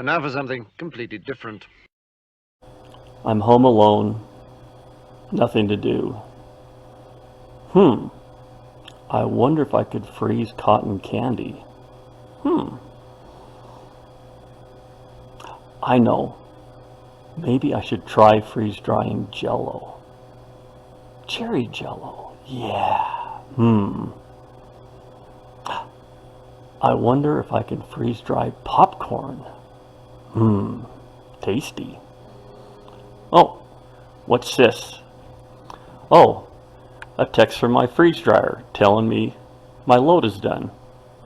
And now for something completely different. I'm home alone, nothing to do. I wonder if I could freeze cotton candy. I know. Maybe I should try freeze drying Jello. Cherry Jello. Yeah. I wonder if I can freeze dry popcorn. Tasty. Oh, what's this? Oh, a text from my freeze dryer telling me my load is done.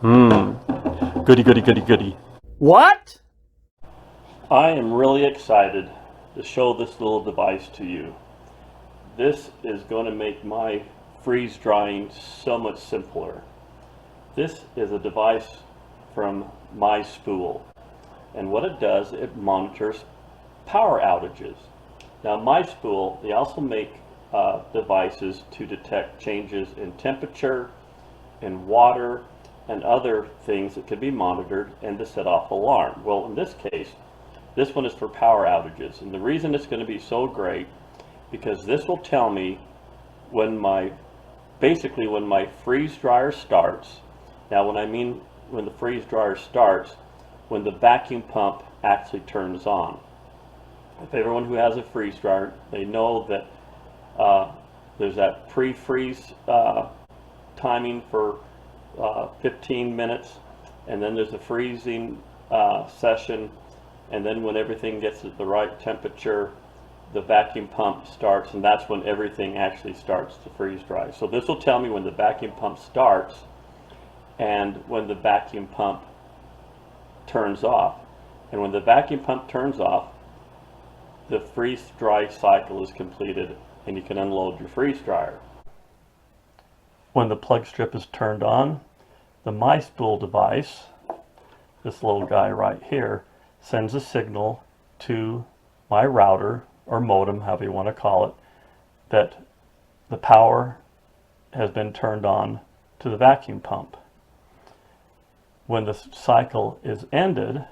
Goody, goody, goody, goody. What? I am really excited to show this little device to you. This is going to make my freeze drying so much simpler. This is a device from MySpool, and what it does, it monitors power outages. Now MySpool, they also make devices to detect changes in temperature, in water, and other things that could be monitored and to set off alarm. Well, in this case, this one is for power outages, and the reason it's going to be so great because this will tell me when my freeze dryer starts. Now when I mean when the freeze dryer starts, when the vacuum pump actually turns on. If everyone who has a freeze dryer, they know that there's that pre-freeze timing for 15 minutes, and then there's a freezing session, and then when everything gets at the right temperature, the vacuum pump starts, and that's when everything actually starts to freeze dry. So this will tell me when the vacuum pump starts and when the vacuum pump turns off. And when the vacuum pump turns off, the freeze dry cycle is completed and you can unload your freeze dryer. When the plug strip is turned on, the MySpool device, this little guy right here, sends a signal to my router or modem, however you want to call it, that the power has been turned on to the vacuum pump. When the cycle is ended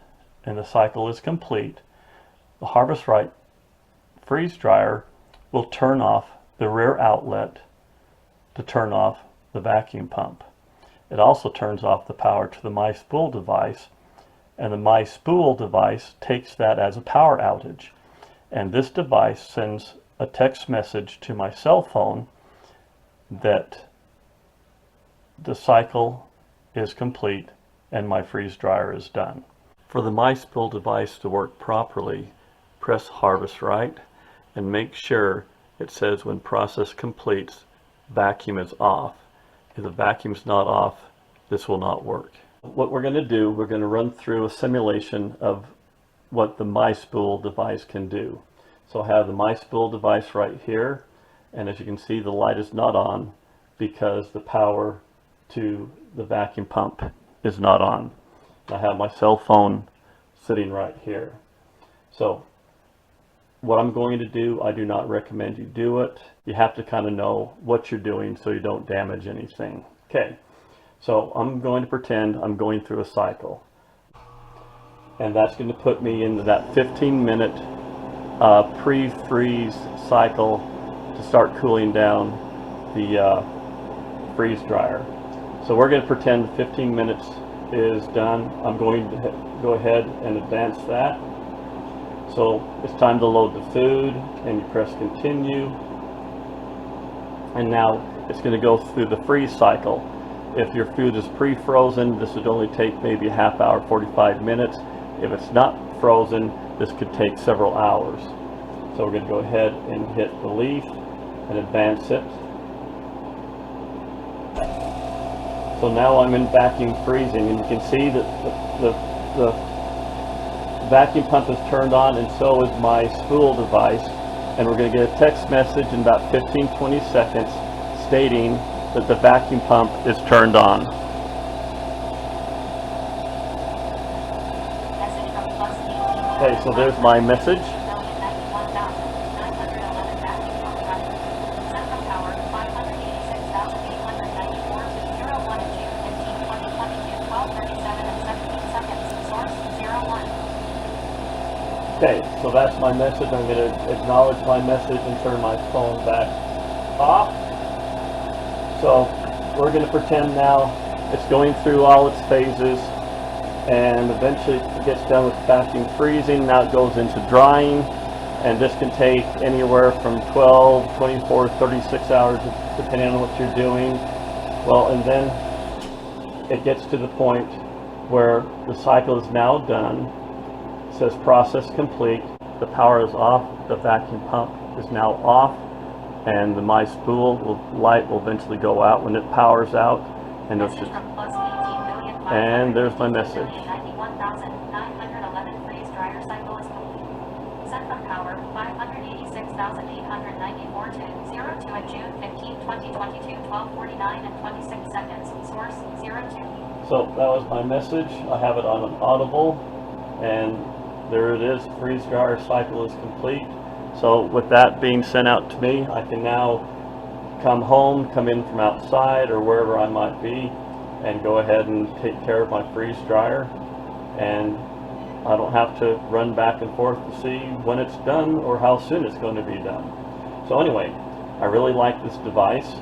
and the cycle is complete, the Harvest Right freeze dryer will turn off the rear outlet to turn off the vacuum pump. It also turns off the power to the MySpool device, and the MySpool device takes that as a power outage. And this device sends a text message to my cell phone that the cycle is complete and my freeze dryer is done. For the MySpool device to work properly, press Harvest Right and make sure it says when process completes, vacuum is off. If the vacuum's not off, this will not work. What we're going to do, we're going to run through a simulation of what the MySpool device can do. So I have the MySpool device right here, and as you can see, the light is not on because the power to the vacuum pump is not on. I have my cell phone sitting right here. So what I'm going to do, I do not recommend you do it. You have to kind of know what you're doing so you don't damage anything. Okay, so I'm going to pretend I'm going through a cycle. And that's going to put me into that 15-minute pre-freeze cycle to start cooling down the freeze dryer. So we're going to pretend 15 minutes is done. I'm going to go ahead and advance that. So it's time to load the food, and you press continue. And now it's going to go through the freeze cycle. If your food is pre-frozen, this would only take maybe a half hour, 45 minutes. If it's not frozen, this could take several hours. So we're going to go ahead and hit delete and advance it. So now I'm in vacuum freezing, and you can see that the vacuum pump is turned on, and so is my spool device. And we're going to get a text message in about 15-20 seconds stating that the vacuum pump is turned on. Okay, so there's my message. Okay, so that's my message. I'm going to acknowledge my message and turn my phone back off. So we're going to pretend now it's going through all its phases, and eventually it gets done with vacuum freezing. Now it goes into drying, and this can take anywhere from 12, 24, 36 hours depending on what you're doing. Well, and then it gets to the point where the cycle is now done. It says process complete, the power is off, the vacuum pump is now off, and the MySpool light will eventually go out when it powers out, and it's just, and there's my message. Freeze dryer cycle is complete. Set from power 586,894 to 02 at June 15, 2022, 12:49 and 26 seconds. Source 02. So that was my message. I have it on an audible, and there it is. Freeze dryer cycle is complete. So with that being sent out to me, I can now come home, come in from outside or wherever I might be, and go ahead and take care of my freeze dryer, and I don't have to run back and forth to see when it's done or how soon it's going to be done. So anyway, I really like this device,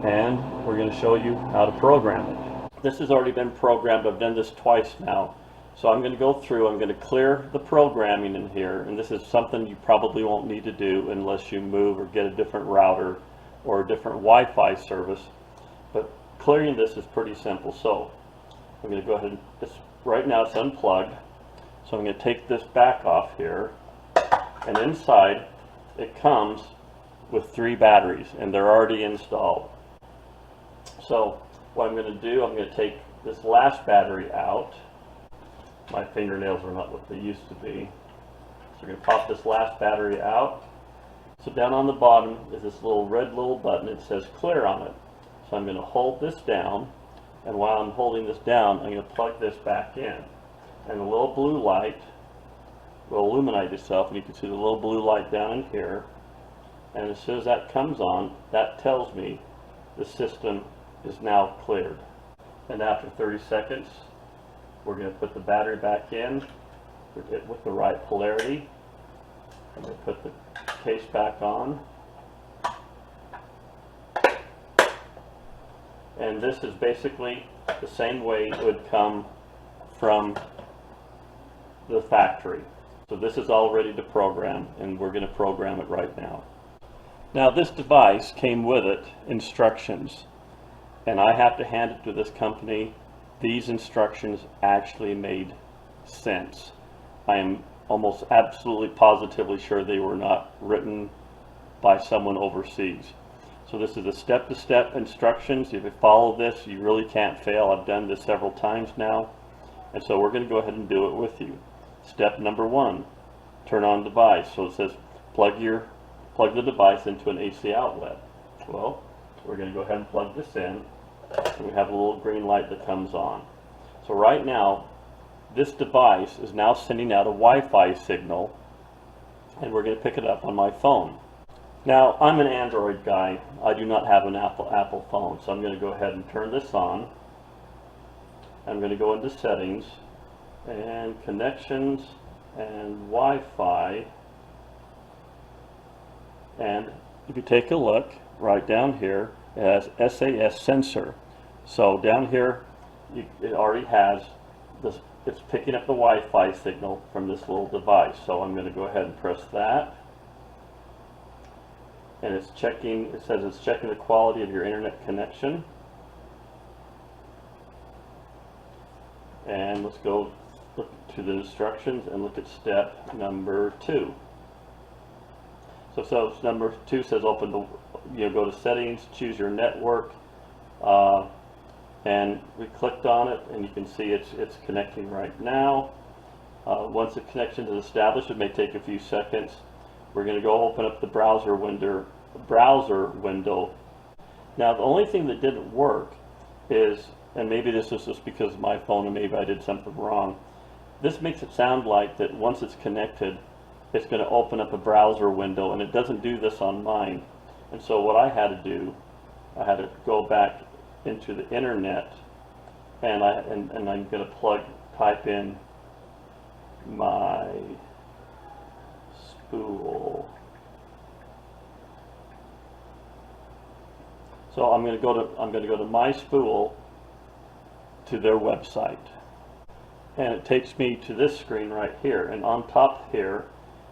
and we're going to show you how to program it. This has already been programmed. I've done this twice now. So I'm going to go through, I'm going to clear the programming in here, and this is something you probably won't need to do unless you move or get a different router or a different Wi-Fi service. But clearing this is pretty simple. So I'm going to go ahead and, right now it's unplugged. So I'm going to take this back off here, and inside it comes with 3 batteries, and they're already installed. So what I'm going to do, I'm going to take this last battery out. My fingernails are not what they used to be. So we're going to pop this last battery out. So down on the bottom is this red little button. It says clear on it. So I'm going to hold this down, and while I'm holding this down, I'm going to plug this back in. And the little blue light will illuminate itself, and you can see the little blue light down in here. And as soon as that comes on, that tells me the system is now cleared. And after 30 seconds, we're going to put the battery back in with the right polarity. I'm going to put the case back on. And this is basically the same way it would come from the factory. So this is all ready to program, and we're going to program it right now. Now this device came with it instructions, and I have to hand it to this company. These instructions actually made sense. I am almost absolutely positively sure they were not written by someone overseas. So this is a step-to-step instructions. If you follow this, you really can't fail. I've done this several times now, and so we're going to go ahead and do it with you. Step number 1, turn on device. So it says plug the device into an AC outlet. Well, we're going to go ahead and plug this in, and we have a little green light that comes on. So right now, this device is now sending out a Wi-Fi signal, and we're going to pick it up on my phone. Now, I'm an Android guy. I do not have an Apple phone, so I'm going to go ahead and turn this on. I'm going to go into settings and connections and Wi-Fi, and if you take a look right down here, it has SAS sensor. So down here it already has this, it's picking up the Wi-Fi signal from this little device. So I'm going to go ahead and press that, and it's checking, it says it's checking the quality of your internet connection. And let's go look to the instructions and look at step number 2. So number 2 says open the, go to settings, choose your network, and we clicked on it, and you can see it's connecting right now. Once the connection is established, it may take a few seconds. We're going to go open up the browser window. Now the only thing that didn't work is, and maybe this is just because of my phone and maybe I did something wrong, this makes it sound like that once it's connected, it's going to open up a browser window, and it doesn't do this on mine. And so what I had to do, I had to go back into the internet, and I'm going to type in my MySpool. So I'm going to go to MySpool, to their website, and it takes me to this screen right here. And on top here,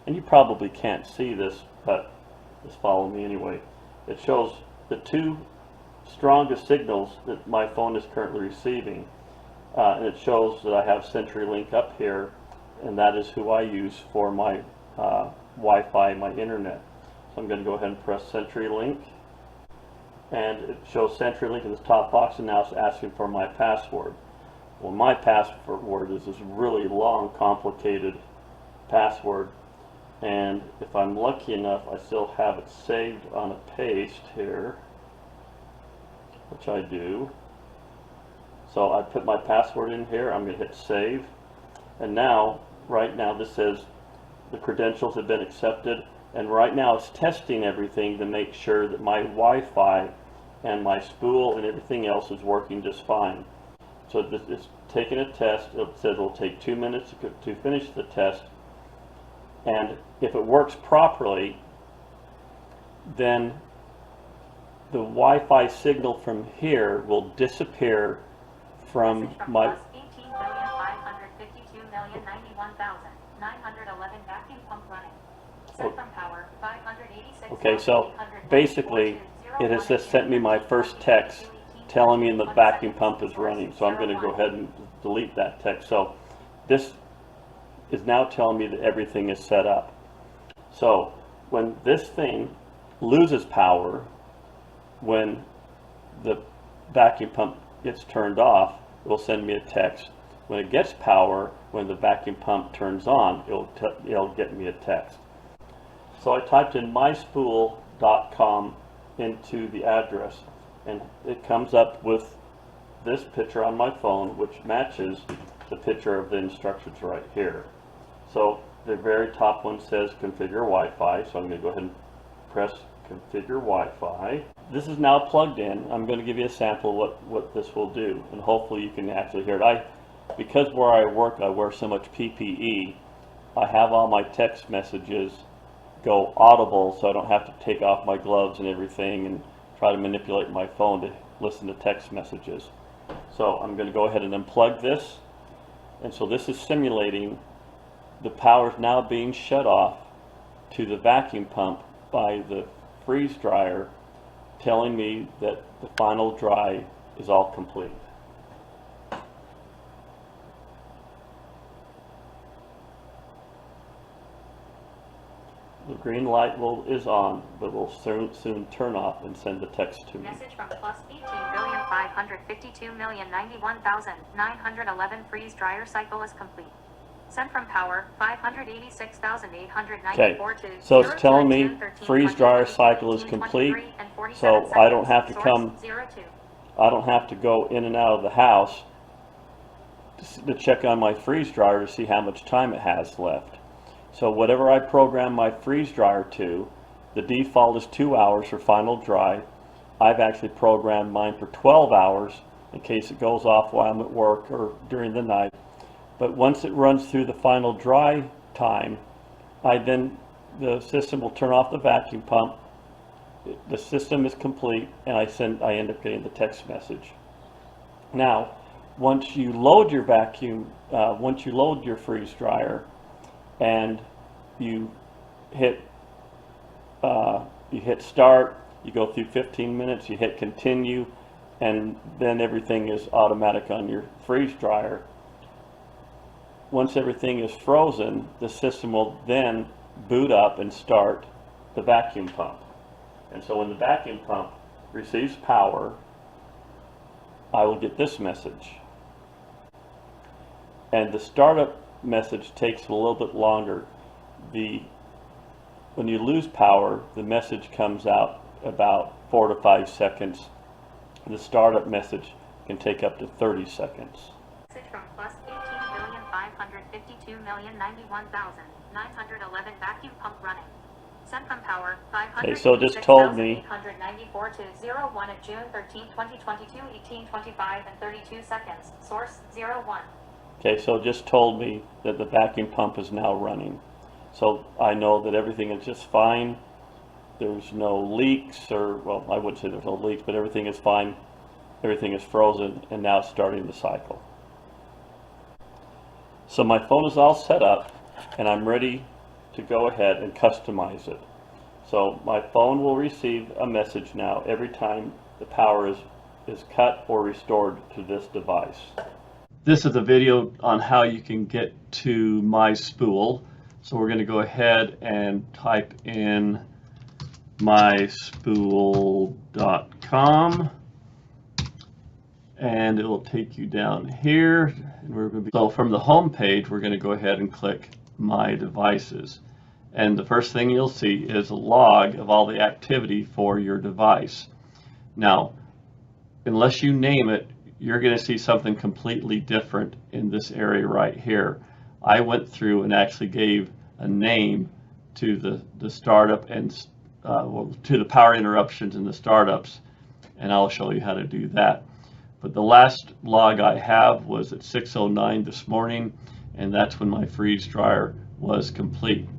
and you probably can't see this, but just follow me anyway. It shows the two strongest signals that my phone is currently receiving, and it shows that I have CenturyLink up here, and that is who I use for my Wi-Fi, my internet. So I'm going to go ahead and press CenturyLink, and it shows CenturyLink in the top box, and now it's asking for my password. Well, my password is this really long, complicated password, and if I'm lucky enough, I still have it saved on a paste here, which I do. So I put my password in here, I'm going to hit save, and now, right now, this says the credentials have been accepted, and right now it's testing everything to make sure that my Wi-Fi and my spool and everything else is working just fine. So it's taking a test. It says it'll take 2 minutes to finish the test, and if it works properly, then the Wi-Fi signal from here will disappear from my... Plus 18,552,091,911 vacuum pump running. Sent from power 586. Okay, so basically it has just sent me my first text telling me the vacuum pump is running. So I'm going to go ahead and delete that text. So this is now telling me that everything is set up. So when this thing loses power, when the vacuum pump gets turned off, it will send me a text. When it gets power, when the vacuum pump turns on, it'll get me a text. So I typed in myspool.com into the address, and it comes up with this picture on my phone, which matches the picture of the instructions right here. So the very top one says configure Wi-Fi, so I'm going to go ahead and press configure Wi-Fi. This is now plugged in. I'm going to give you a sample of what this will do, and hopefully you can actually hear it. Because where I work, I wear so much PPE, I have all my text messages go audible, so I don't have to take off my gloves and everything and try to manipulate my phone to listen to text messages. So I'm going to go ahead and unplug this, and so this is simulating the power is now being shut off to the vacuum pump by the freeze dryer, telling me that the final dry is all complete. The green light is on, but will soon turn off and send the text to me. Message from plus 18,552,091,911 freeze dryer cycle is complete. Sent from power 586,894 Okay, to so it's telling me freeze dryer cycle is complete, so I don't have to go in and out of the house to check on my freeze dryer to see how much time it has left. So whatever I program my freeze dryer to, the default is 2 hours for final dry. I've actually programmed mine for 12 hours in case it goes off while I'm at work or during the night. But once it runs through the final dry time, the system will turn off the vacuum pump. The system is complete, and I end up getting the text message. Now, once you load your freeze dryer, and you hit start, you go through 15 minutes, you hit continue, and then everything is automatic on your freeze dryer. Once everything is frozen, the system will then boot up and start the vacuum pump. And so when the vacuum pump receives power, I will get this message. And the startup message takes a little bit longer. When you lose power, the message comes out about 4 to 5 seconds. The startup message can take up to 30 seconds. Message from plus 18,552,091,911 vacuum pump running. Sent from power 500. Okay, so it just told me 894 to 01 at June 13, 2022, 18:25 and 32 seconds. Source 01. Okay, so it just told me that the vacuum pump is now running. So I know that everything is just fine. There's no leaks, or, well, I wouldn't say there's no leaks, but everything is fine. Everything is frozen, and now it's starting the cycle. So my phone is all set up, and I'm ready to go ahead and customize it. So my phone will receive a message now every time the power is cut or restored to this device. This is a video on how you can get to MySpool. So we're going to go ahead and type in myspool.com, and it will take you down here. And we're going to so from the home page, we're going to go ahead and click My Devices. And the first thing you'll see is a log of all the activity for your device. Now, unless you name it, you're going to see something completely different in this area right here. I went through and actually gave a name to the startup and well, to the power interruptions and the startups, and I'll show you how to do that. But the last log I have was at 6:09 this morning, and that's when my freeze dryer was complete.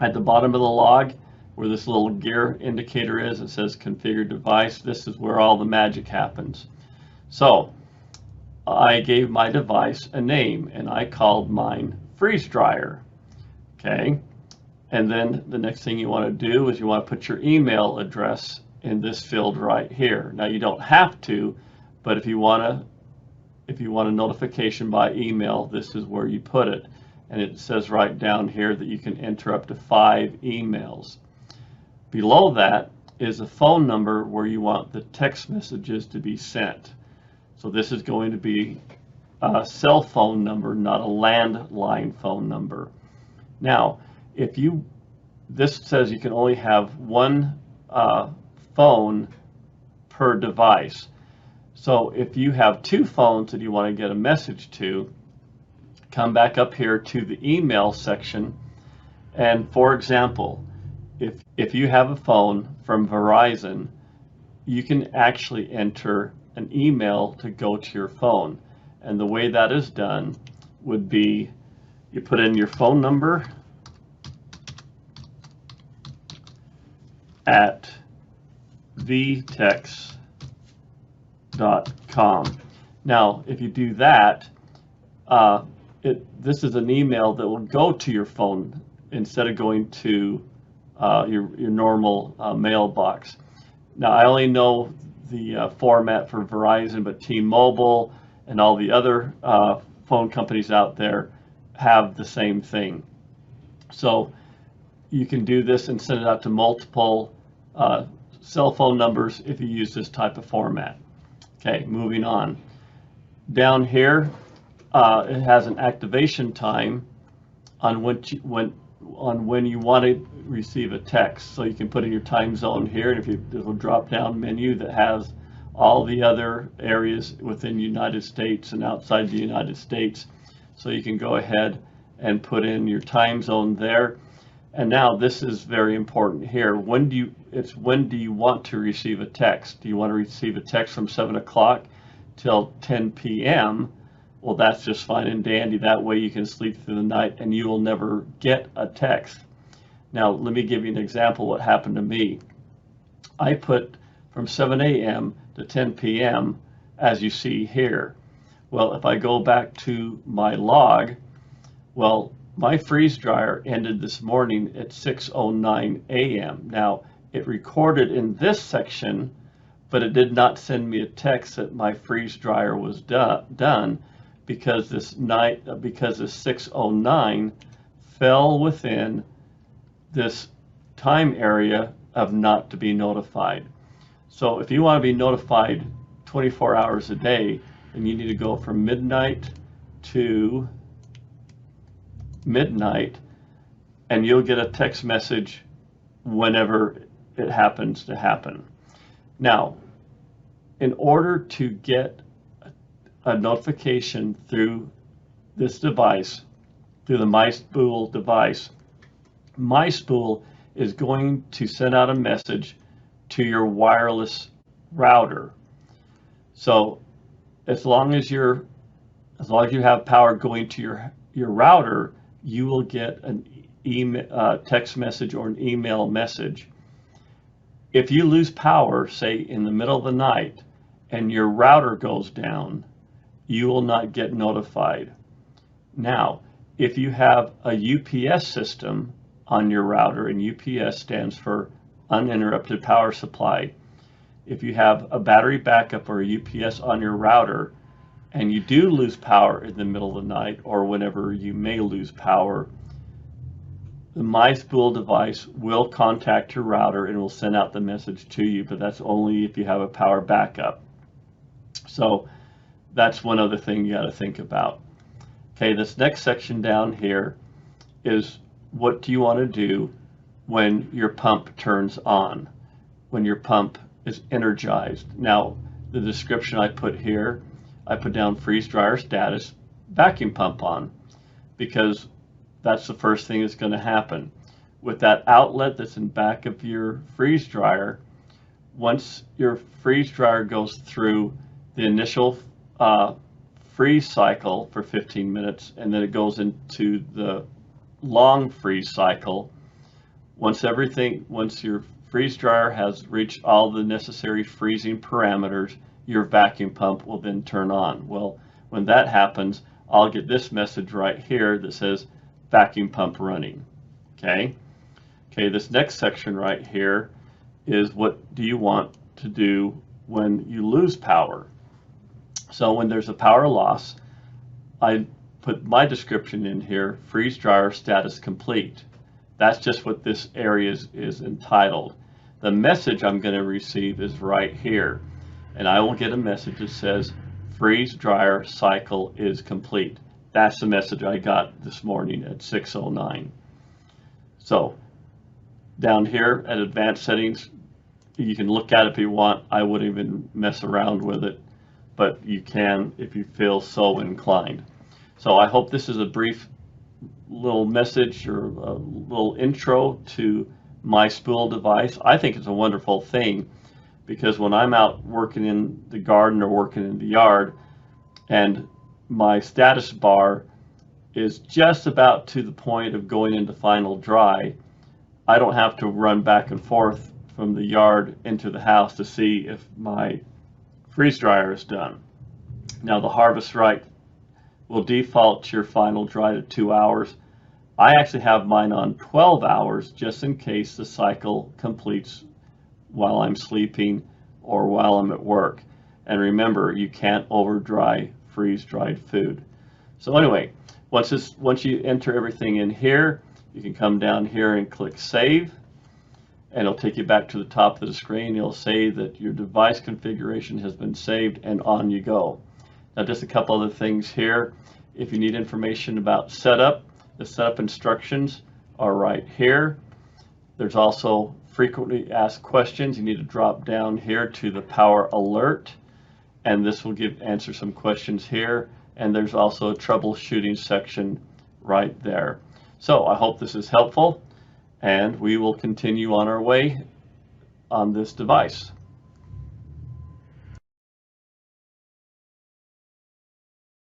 At the bottom of the log, where this little gear indicator is, it says configure device. This is where all the magic happens. So I gave my device a name, and I called mine freeze dryer. Okay, and then the next thing you want to do is you want to put your email address in this field right here. Now you don't have to, but if you want a notification by email, this is where you put it. And it says right down here that you can enter up to 5 emails. Below that is a phone number where you want the text messages to be sent. So this is going to be a cell phone number, not a landline phone number. Now, this says you can only have one phone per device. So if you have 2 phones that you want to get a message to, come back up here to the email section, and for example, if you have a phone from Verizon, you can actually enter an email to go to your phone. And the way that is done would be you put in your phone number at vtex.com. Now, if you do that, this is an email that will go to your phone instead of going to your normal mailbox. Now, I only know the format for Verizon, but T-Mobile and all the other phone companies out there have the same thing. So you can do this and send it out to multiple cell phone numbers if you use this type of format. Okay, moving on. Down here, it has an activation time on when you want to receive a text. So you can put in your time zone here, and there's a drop-down menu that has all the other areas within the United States and outside the United States. So you can go ahead and put in your time zone there. And now this is very important here. When do you want to receive a text? Do you want to receive a text from 7 o'clock till 10 p.m.? Well, that's just fine and dandy. That way you can sleep through the night and you will never get a text. Now, let me give you an example what happened to me. I put from 7 a.m. to 10 p.m. as you see here. Well, if I go back to my log, well, my freeze dryer ended this morning at 6:09 a.m. Now, it recorded in this section, but it did not send me a text that my freeze dryer was done because this 6:09 fell within this time area of not to be notified. So if you want to be notified 24 hours a day, then you need to go from midnight to midnight, and you'll get a text message whenever it happens to happen. Now, in order to get a notification through this device, through the MySpool device, MySpool is going to send out a message to your wireless router. So as long as you have power going to your router, you will get text message or an email message. If you lose power, say in the middle of the night, and your router goes down, you will not get notified. Now, if you have a UPS system on your router, and UPS stands for uninterrupted power supply, if you have a battery backup or a UPS on your router, and you do lose power in the middle of the night or whenever you may lose power, the MySpool device will contact your router and will send out the message to you, but that's only if you have a power backup. So that's one other thing you got to think about. Okay, this next section down here is what do you want to do when your pump turns on, when your pump is energized. Now, the description I put here, I put down freeze dryer status, vacuum pump on, because that's the first thing that's going to happen. With that outlet that's in back of your freeze dryer, once your freeze dryer goes through the initial freeze cycle for 15 minutes, and then it goes into the long freeze cycle, once your freeze dryer has reached all the necessary freezing parameters, your vacuum pump will then turn on. Well, when that happens, I'll get this message right here that says vacuum pump running. Okay, this next section right here is what do you want to do when you lose power. So when there's a power loss, I put my description in here, freeze dryer status complete. That's just what this area is entitled. The message I'm going to receive is right here, and I will get a message that says freeze dryer cycle is complete. That's the message I got this morning at 6:09. So down here at advanced settings, you can look at it if you want. I wouldn't even mess around with it, but you can if you feel so inclined. So I hope this is a brief little message or a little intro to MySpool device. I think it's a wonderful thing, because when I'm out working in the garden or working in the yard and my status bar is just about to the point of going into final dry, I don't have to run back and forth from the yard into the house to see if my freeze dryer is done. Now, the harvest right will default your final dry to 2 hours. I actually have mine on 12 hours just in case the cycle completes while I'm sleeping or while I'm at work. And remember, you can't over dry freeze-dried food. So anyway, once you enter everything in here, you can come down here and click Save, and it'll take you back to the top of the screen. It'll say that your device configuration has been saved, and on you go. Now, just a couple other things here. If you need information about setup, the setup instructions are right here. There's also frequently asked questions. You need to drop down here to the power alert, and this will answer some questions here. And there's also a troubleshooting section right there. So I hope this is helpful, and we will continue on our way on this device.